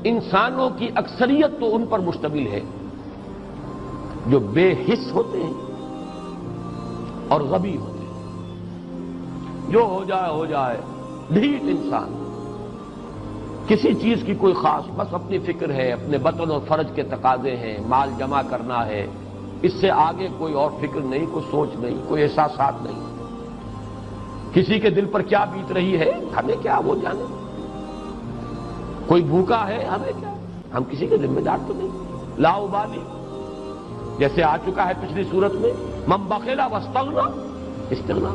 انسانوں کی اکثریت تو ان پر مشتمل ہے جو بے حس ہوتے ہیں اور غبی ہوتے ہیں. جو ہو جائے ڈھیٹ انسان، کسی چیز کی کوئی خاص، بس اپنی فکر ہے، اپنے بطن اور فرج کے تقاضے ہیں، مال جمع کرنا ہے، اس سے آگے کوئی اور فکر نہیں، کوئی سوچ نہیں، کوئی احساسات نہیں. کسی کے دل پر کیا بیت رہی ہے ہمیں کیا، وہ جانے. کوئی بھوکا ہے ہمیں کیا، ہم کسی کے ذمہ دار تو نہیں. لا ابالی، جیسے آ چکا ہے پچھلی صورت میں، من بخل واستغنی استغنا.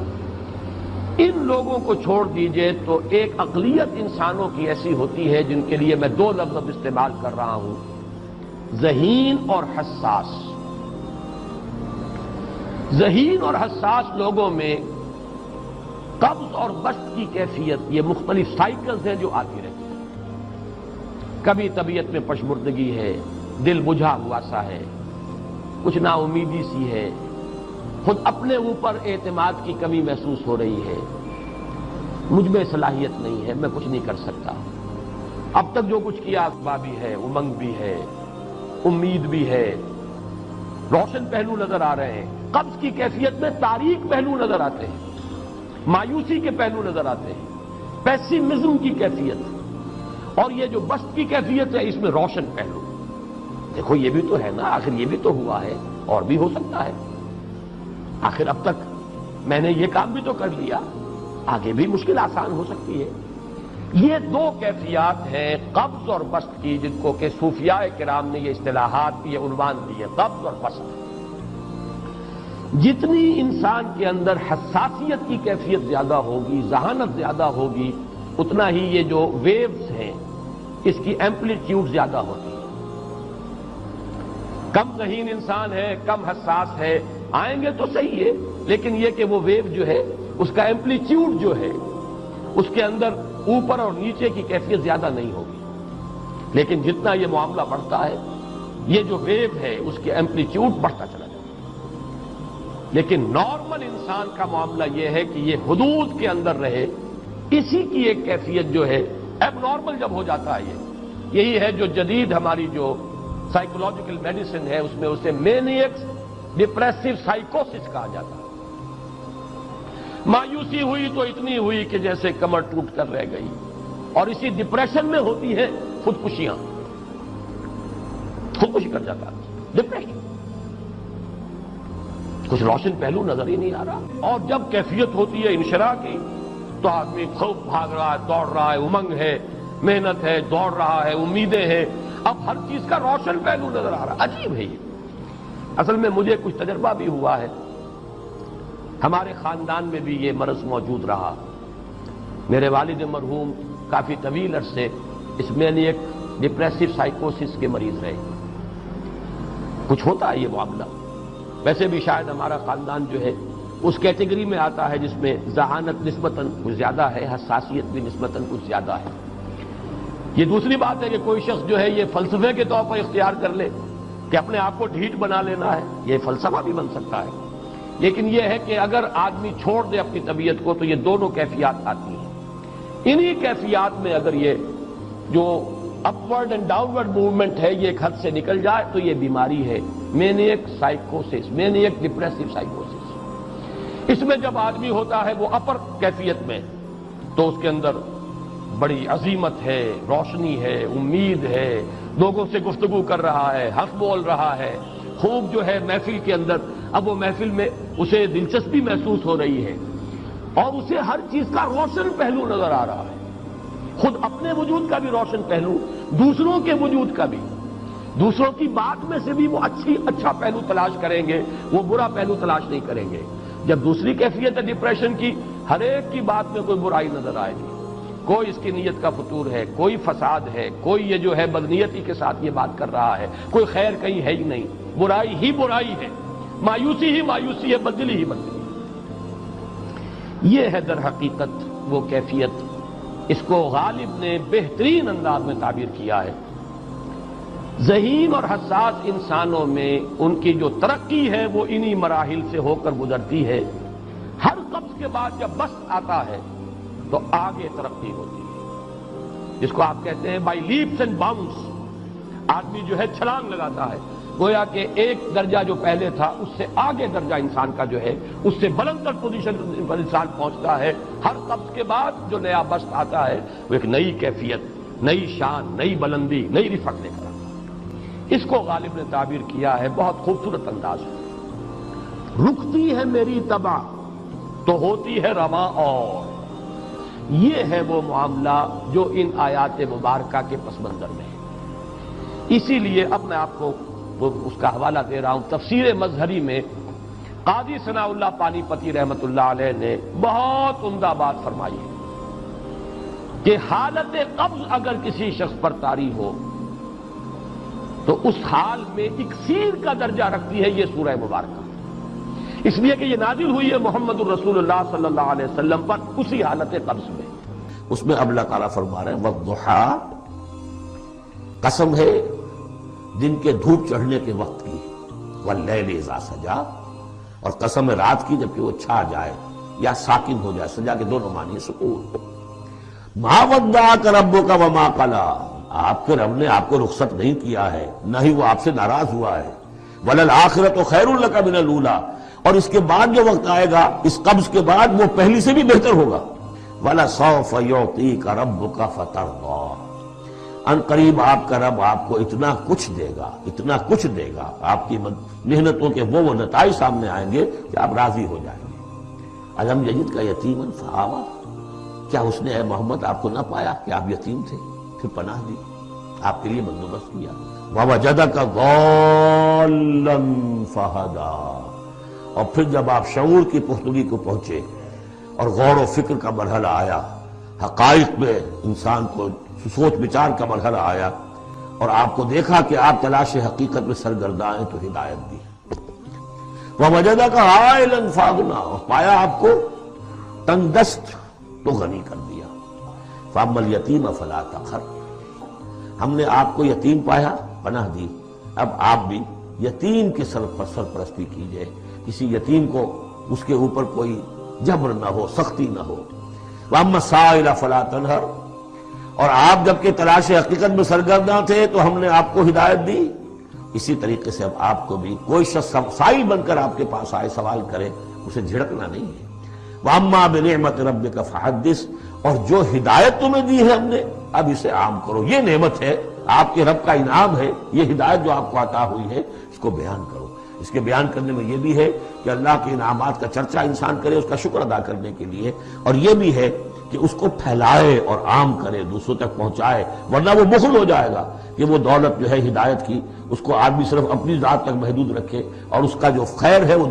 ان لوگوں کو چھوڑ دیجئے تو ایک اقلیت انسانوں کی ایسی ہوتی ہے جن کے لیے میں دو لفظ اب استعمال کر رہا ہوں، ذہین اور حساس. ذہین اور حساس لوگوں میں قبض اور بسط کی کیفیت، یہ مختلف سائیکلز ہیں جو آتی رہتی ہیں. کبھی طبیعت میں پشمردگی ہے، دل بجھا ہوا سا ہے، کچھ نا امیدی سی ہے، خود اپنے اوپر اعتماد کی کمی محسوس ہو رہی ہے، مجھ میں صلاحیت نہیں ہے، میں کچھ نہیں کر سکتا. اب تک جو کچھ کیا اسباب بھی ہے، امنگ بھی ہے، امید بھی ہے، روشن پہلو نظر آ رہے ہیں. قبض کی کیفیت میں تاریک پہلو نظر آتے ہیں، مایوسی کے پہلو نظر آتے ہیں، پیسیمزم کی کیفیت. اور یہ جو بسط کی کیفیت ہے اس میں روشن پہلو. دیکھو یہ بھی تو ہے نا، آخر یہ بھی تو ہوا ہے، اور بھی ہو سکتا ہے. آخر اب تک میں نے یہ کام بھی تو کر لیا، آگے بھی مشکل آسان ہو سکتی ہے. یہ دو کیفیات ہیں قبض اور بسط کی، جن کو کہ صوفیاء کرام نے یہ اصطلاحات، یہ عنوان دیے، قبض اور بسط. جتنی انسان کے اندر حساسیت کی کیفیت زیادہ ہوگی، ذہانت زیادہ ہوگی، اتنا ہی یہ جو ویوز ہیں اس کی ایمپلیٹیوڈ زیادہ ہوتی ہے. کم ذہین انسان ہے، کم حساس ہے، آئیں گے تو صحیح ہے، لیکن یہ کہ وہ ویو جو ہے اس کا ایمپلیٹیوڈ جو ہے اس کے اندر اوپر اور نیچے کی کیفیت زیادہ نہیں ہوگی. لیکن جتنا یہ معاملہ بڑھتا ہے یہ جو ویو ہے اس کے ایمپلیٹیوڈ بڑھتا چلا جاتا ہے. لیکن نارمل انسان کا معاملہ یہ ہے کہ یہ حدود کے اندر رہے. اسی کی ایک کیفیت جو ہے ایب نارمل جب ہو جاتا ہے، یہی ہے جو جدید ہماری جو سائیکولوجیکل میڈیسن ہے اس میں اسے مینیکس ڈپریسو سائیکوسس کہا جاتا ہے. مایوسی ہوئی تو اتنی ہوئی کہ جیسے کمر ٹوٹ کر رہ گئی. اور اسی ڈپریشن میں ہوتی ہیں خودکشیاں، خودکشی کر جاتا ہے ڈپریشن. کچھ روشن پہلو نظر ہی نہیں آ رہا. اور جب کیفیت ہوتی ہے انشراح کی تو آدمی خوب بھاگ رہا ہے، دوڑ رہا ہے، امنگ ہے، محنت ہے، دوڑ رہا ہے، امیدیں ہیں. اب ہر چیز کا روشن پہلو نظر آ رہا ہے. عجیب ہے یہ. اصل میں مجھے کچھ تجربہ بھی ہوا ہے، ہمارے خاندان میں بھی یہ مرض موجود رہا. میرے والد مرحوم کافی طویل عرصے اس مینیک ڈپریسو سائیکوسس کے مریض رہے. کچھ ہوتا ہے یہ معاملہ. ویسے بھی شاید ہمارا خاندان جو ہے اس کیٹیگری میں آتا ہے جس میں ذہانت نسبتاً کچھ زیادہ ہے، حساسیت بھی نسبتاً کچھ زیادہ ہے. یہ دوسری بات ہے کہ کوئی شخص جو ہے یہ فلسفے کے طور پر اختیار کر لے کہ اپنے آپ کو ڈھیٹ بنا لینا ہے، یہ فلسفہ بھی بن سکتا ہے. لیکن یہ ہے کہ اگر آدمی چھوڑ دے اپنی طبیعت کو تو یہ دونوں کیفیات آتی ہیں. انہی کیفیات میں اگر یہ جو اپورڈ اینڈ ڈاؤنورڈ موومنٹ ہے یہ ایک حد سے نکل جائے تو یہ بیماری ہے مینیک سائیکوسس، مینیک ڈپریسو سائیکوسس. اس میں جب آدمی ہوتا ہے وہ اپر کیفیت میں تو اس کے اندر بڑی عظیمت ہے، روشنی ہے، امید ہے، لوگوں سے گفتگو کر رہا ہے، حق بول رہا ہے، خوب جو ہے محفل کے اندر. اب وہ محفل میں اسے دلچسپی محسوس ہو رہی ہے اور اسے ہر چیز کا روشن پہلو نظر آ رہا ہے، خود اپنے وجود کا بھی روشن پہلو، دوسروں کے وجود کا بھی. دوسروں کی بات میں سے بھی وہ اچھا پہلو تلاش کریں گے، وہ برا پہلو تلاش نہیں کریں گے. جب دوسری کیفیت ہے ڈپریشن کی، ہر ایک کی بات میں کوئی برائی نظر آئے گی، کوئی اس کی نیت کا فطور ہے، کوئی فساد ہے، کوئی یہ جو ہے بدنیتی کے ساتھ یہ بات کر رہا ہے، کوئی خیر کہیں ہے ہی نہیں، برائی ہی برائی ہے، مایوسی ہی مایوسی ہے، بدلی ہی بدلی. یہ ہے در حقیقت وہ کیفیت. اس کو غالب نے بہترین انداز میں تعبیر کیا ہے. ذہین اور حساس انسانوں میں ان کی جو ترقی ہے وہ انہی مراحل سے ہو کر گزرتی ہے. ہر قبض کے بعد جب بسط آتا ہے تو آگے ترقی ہوتی ہے. جس کو آپ کہتے ہیں بائی لیپس اینڈ باؤنڈس، آدمی جو ہے چھلانگ لگاتا ہے، گویا کہ ایک درجہ جو پہلے تھا اس سے آگے درجہ انسان کا جو ہے، اس سے بلندر پوزیشن پر انسان پہنچتا ہے۔ ہر قبض کے بعد جو نیا بست آتا ہے وہ ایک نئی کیفیت، نئی شان، نئی بلندی، نئی رفعت لے کر آتا ہے۔ اس کو غالب نے تعبیر کیا ہے بہت خوبصورت انداز میں، رکتی ہے میری تباہ تو ہوتی ہے رواں اور۔ یہ ہے وہ معاملہ جو ان آیات مبارکہ کے پس منظر میں ہے۔ اسی لیے اب میں آپ کو اس کا حوالہ دے رہا ہوں، تفسیر مظہری میں قاضی ثناء اللہ پانی پتی رحمت اللہ علیہ نے بہت عمدہ بات فرمائی ہے کہ حالت قبض اگر کسی شخص پر طاری ہو تو اس حال میں اکسیر کا درجہ رکھتی ہے یہ سورہ مبارکہ، اس لیے کہ یہ نازل ہوئی ہے محمد الرسول اللہ صلی اللہ علیہ وسلم پر اسی حالت قبض میں۔ اس میں اب اللہ تعالیٰ فرما رہے ہیں والضحیٰ، قسم ہے دن کے دھوپ چڑھنے کے وقت کی، واللیل اذا سجا، اور قسم ہے رات کی جبکہ وہ چھا جائے یا ساکن ہو جائے، سجا کے دونوں معنی سکون۔ ما ودعک ربک وما قلی، آپ کے رب نے آپ کو رخصت نہیں کیا ہے، نہ ہی وہ آپ سے ناراض ہوا ہے۔ وللآخرۃ خیر لک من الاولی، اور اس کے بعد جو وقت آئے گا اس قبض کے بعد وہ پہلی سے بھی بہتر ہوگا۔ وَلَسَوْفَ يُعْطِيكَ رَبُّكَ فَتَرْضَىٰ، ان قریب آپ کا رب آپ کو اتنا کچھ دے گا، اتنا کچھ دے گا، آپ کی محنتوں کے وہ نتائج سامنے آئیں گے کہ آپ راضی ہو جائیں گے۔ الم یجدک یتیما فآویٰ، کیا اس نے اے محمد آپ کو نہ پایا کہ آپ یتیم تھے پھر پناہ دی، آپ کے لیے بندوبست کیا۔ ووجدک ضالا فہدیٰ، اور پھر جب آپ شعور کی پختگی کو پہنچے اور غور و فکر کا مرحلہ آیا، حقائق میں انسان کو سوچ بچار کا مرحلہ آیا اور آپ کو دیکھا کہ آپ تلاش حقیقت میں سرگرداں ہیں تو ہدایت دی۔ وَوَجَدَكَ عَائِلًا فَأَغْنَىٰ، اور پایا آپ کو تنگ دست تو غنی کر دیا۔ فَأَمَّا الْيَتِيمَ فَلَا تَقْهَرْ، ہم نے آپ کو یتیم پایا، پناہ دی، اب آپ بھی یتیم کے سرپرستی کیجئے، کسی یتیم کو اس کے اوپر کوئی جبر نہ ہو، سختی نہ ہو۔ وَأَمَّا السَّائِلَ فَلَا تَنْهَرْ، اور آپ جبکہ تلاش حقیقت میں سرگرداں تھے تو ہم نے آپ کو ہدایت دی، اسی طریقے سے اب آپ کو بھی کوئی شخص سائل بن کر آپ کے پاس آئے سوال کرے، اسے جھڑکنا نہیں ہے۔ وَأَمَّا بِنِعْمَةِ رَبِّكَ فَحَدِّثْ، اور جو ہدایت تمہیں دی ہے ہم نے اب اسے عام کرو، یہ نعمت ہے، آپ کے رب کا انعام ہے، یہ ہدایت جو آپ کو عطا ہوئی ہے اس کو بیان کرو۔ اس کے بیان کرنے میں یہ بھی ہے کہ اللہ کے انعامات کا چرچا انسان کرے اس کا شکر ادا کرنے کے لیے، اور یہ بھی ہے کہ اس کو پھیلائے اور عام کرے، دوسروں تک پہنچائے، ورنہ وہ بخل ہو جائے گا کہ وہ دولت جو ہے ہدایت کی اس کو آدمی صرف اپنی ذات تک محدود رکھے اور اس کا جو خیر ہے وہ